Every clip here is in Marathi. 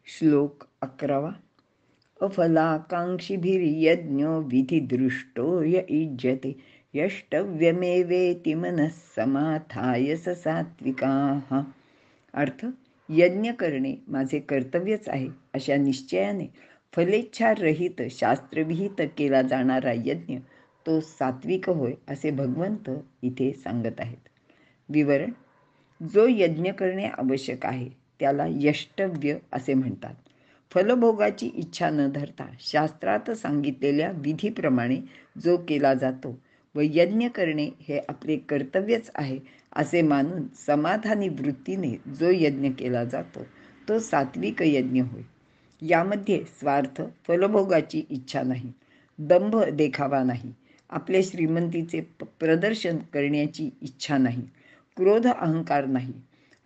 श्लोक 11. अफलाकांक्षिभिर्यज्ञो विधिदृष्टो य इज्यते यष्टव्यमेवेति मनः समाधाय स सात्विकाः. अर्थ, यज्ञ करणे माझे कर्तव्यच आहे अशा निश्चयाने फलेच्छारहित शास्त्रविहित केला जाणारा यज्ञ तो सात्विक होय असे भगवंत इथे सांगत आहेत. विवरण. जो यज्ञ करणे आवश्यक आहे त्याला यष्टव्य असे म्हणतात. फलभोगाची इच्छा न धरता शास्त्रात सांगितलेल्या विधीप्रमाणे जो केला जातो व यज्ञ करणे हे आपले कर्तव्यच आहे असे मानून समाधानी वृत्तीने जो यज्ञ केला जातो तो सात्विक यज्ञ होय. यामध्ये स्वार्थ, फलभोगाची इच्छा नाही, दंभ देखावा नाही, आपल्या श्रीमंतीचे प्रदर्शन करण्याची इच्छा नाही, क्रोध अहंकार नाही.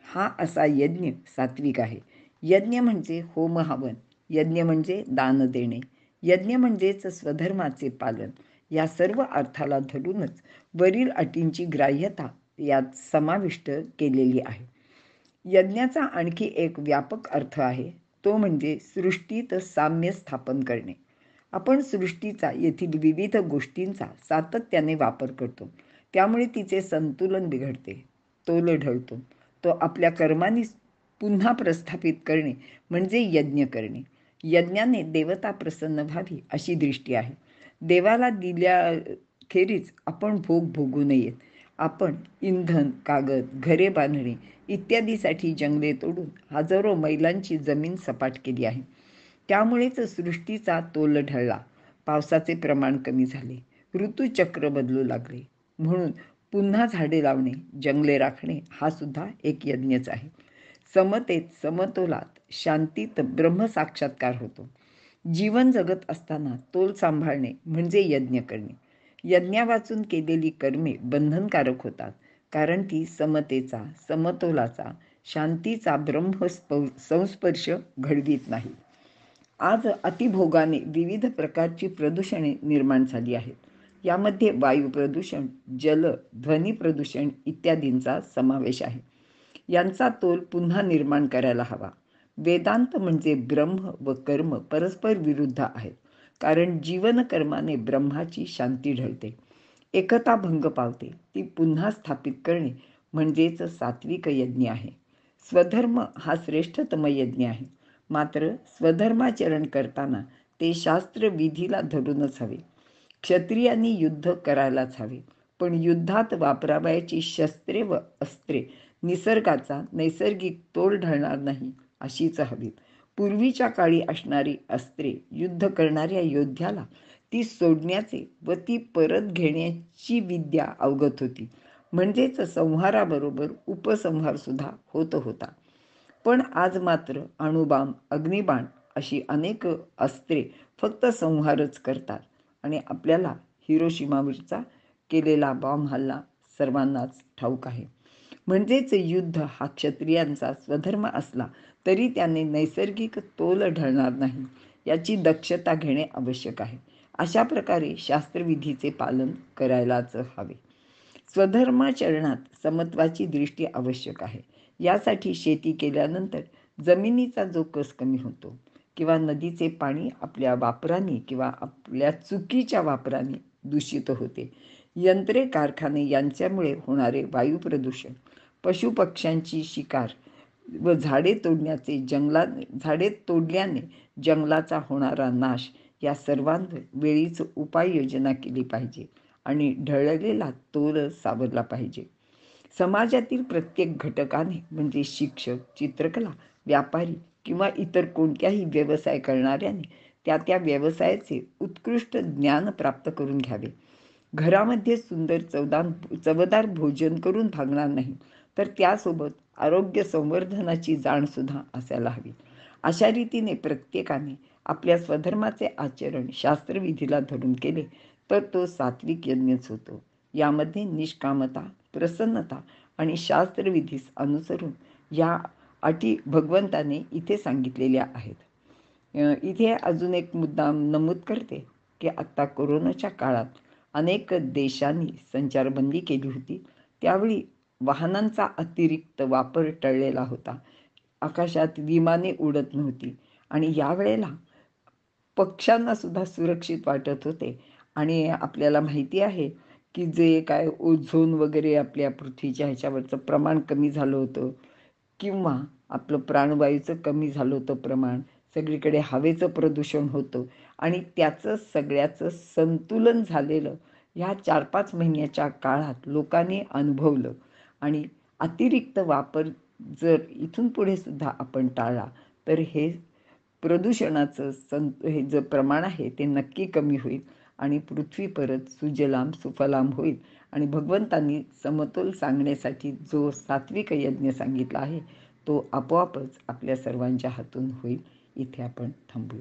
हा असा यज्ञ सात्विक आहे. यज्ञ म्हणजे होम हवन, यज्ञ म्हणजे दान देणे, यज्ञ म्हणजेच स्वधर्माचे पालन. या सर्व अर्थाला धरूनच वरील अटींची ग्राह्यता यात समाविष्ट केलेली आहे. यज्ञाचा आणखी एक व्यापक अर्थ आहे, तो म्हणजे सृष्टीत साम्य स्थापन करणे. आपण सृष्टीचा येथील विविध गोष्टींचा सातत्याने वापर करतो, त्यामुळे तिचे संतुलन बिघडते, तोल ढळतो. तो आपल्या कर्मांनी पुन्हा प्रस्थापित करणे म्हणजे यज्ञ करणे. यज्ञाने देवता प्रसन्न व्हावी अशी दृष्टी आहे. देवाला दिल्याखेरीज आपण भोग भोगू नयेत. आपण इंधन, कागद, घरे बांधणे इत्यादीसाठी जंगले तोडून हजारो मैलांची जमीन सपाट केली आहे. त्यामुळेच सृष्टीचा तोल ढळला, पावसाचे प्रमाण कमी झाले, ऋतुचक्र बदलू लागले. म्हणून पुन्हा झाडे लावणे, जंगले राखणे हा सुद्धा एक यज्ञच आहे. समतेत, समतोलात, शांतीत ब्रह्मसाक्षात्कार होतो. जीवन जगत असताना तोल सांभाळणे म्हणजे यज्ञ करणे. यज्ञावाचून केलेली कर्मे बंधनकारक होतात, कारण ती समतेचा, समतोलाचा, शांतीचा ब्रह्म संस्पर्श घडवीत नाही. आज अतिभोगाने विविध प्रकारची प्रदूषणे निर्माण झाली आहेत. यामध्ये वायू प्रदूषण, जल, ध्वनी प्रदूषण इत्यादींचा समावेश आहे. यांचा तोल पुन्हा निर्माण करायला हवा. वेदांत म्हणजे ब्रह्म व कर्म परस्पर विरुद्ध आहेत, कारण जीवनकर्माने ब्रह्माची शांती ढळते, एकता भंग पावते. ती पुन्हा स्थापित करणे म्हणजेच सात्विक यज्ञ आहे. स्वधर्म हा श्रेष्ठतम यज्ञ आहे. मात्र स्वधर्माचरण करताना ते शास्त्र विधीला धरूनच हवे. क्षत्रियांनी युद्ध करायलाच हवे, पण युद्धात वापरावयाची शस्त्रे व अस्त्रे निसर्गाचा नैसर्गिक तोल ढळणार नाही अशीच हवीत. पूर्वीच्या काळी असणारी अस्त्रे युद्ध करणाऱ्या योद्ध्याला ती सोडण्याचे व ती परत घेण्याची विद्या अवगत होती. म्हणजेच संहाराबरोबर उपसंहार सुद्धा होत होता. पण आज मात्र अणुबाण, अग्निबाण अशी अनेक अस्त्रे फक्त संहारच करतात आणि आपल्याला हिरोशिमावरचा केलेला बॉम्ब हल्ला सर्वांनाच ठाऊक आहे. म्हणजेच युद्ध हा क्षत्रियांचा स्वधर्म असला तरी त्याने नैसर्गिक तोल ढळणार नाही याची दक्षता घेणे आवश्यक आहे. अशा प्रकारे शास्त्रविधीचे पालन करायलाच हवे. स्वधर्माचरणात समत्वाची दृष्टी आवश्यक आहे. यासाठी शेती केल्यानंतर जमिनीचा जो कस कमी होतो किंवा नदीचे पाणी आपल्या वापराने किंवा आपल्या चुकीच्या वापराने दूषित होते, यंत्रे, कारखाने यांच्यामुळे होणारे वायू प्रदूषण, पशुपक्ष्यांची शिकार व झाडे तोडल्याने जंगलाचा होणारा नाश या सर्वांवर वेळीच उपाययोजना केली पाहिजे आणि ढळलेला तोल सावरला पाहिजे. समाजातील प्रत्येक घटकाने म्हणजे शिक्षक, चित्रकला, व्यापारी किंवा इतर कोणत्याही व्यवसाय करणाऱ्याने त्या व्यवसायाचे उत्कृष्ट ज्ञान प्राप्त करून घ्यावे. घरामध्ये सुंदर चवदार भोजन करून भागणार नाही, तर त्यासोबत आरोग्य संवर्धनाची जाणसुद्धा असायला हवी. अशा रीतीने प्रत्येकाने आपल्या स्वधर्माचे आचरण शास्त्रविधीला धरून केले तर तो सात्विक यज्ञच होतो. यामध्ये निष्कामता, प्रसन्नता आणि शास्त्रविधीस अनुसरून या अटी भगवंताने इथे सांगितलेल्या आहेत. इथे अजून एक मुद्दा नमूद करते की आत्ता कोरोनाच्या काळात अनेक देशांनी संचारबंदी केली होती. त्यावेळी वाहनांचा अतिरिक्त वापर टळलेला होता. आकाशात विमाने उडत नव्हती आणि यावेळेला पक्ष्यांना सुद्धा सुरक्षित वाटत होते. आणि आपल्याला माहिती आहे की जे काय ओझोन वगैरे आपल्या पृथ्वीच्या ह्याच्यावरचं प्रमाण कमी झालं होतं, किंवा आपलं प्राणवायूचं कमी झालं होतं प्रमाण, सगळीकडे हवेचं प्रदूषण होतं आणि त्याचं सगळ्याचं संतुलन झालेलं ह्या 4-5 महिन्याच्या काळात लोकांनी अनुभवलं. आणि अतिरिक्त वापर जर इथून पुढे सुद्धा आपण टाळला तर हे प्रदूषणाचं हे जे प्रमाण आहे ते नक्की कमी होईल आणि पृथ्वी परत सुजलाम सुफलाम होईल. आणि भगवंतांनी समतोल सांगण्यासाठी जो सात्विक यज्ञ सांगितला आहे तो आपोआपच आपल्या सर्वांच्या हातून होईल. इथे आपण थांबू.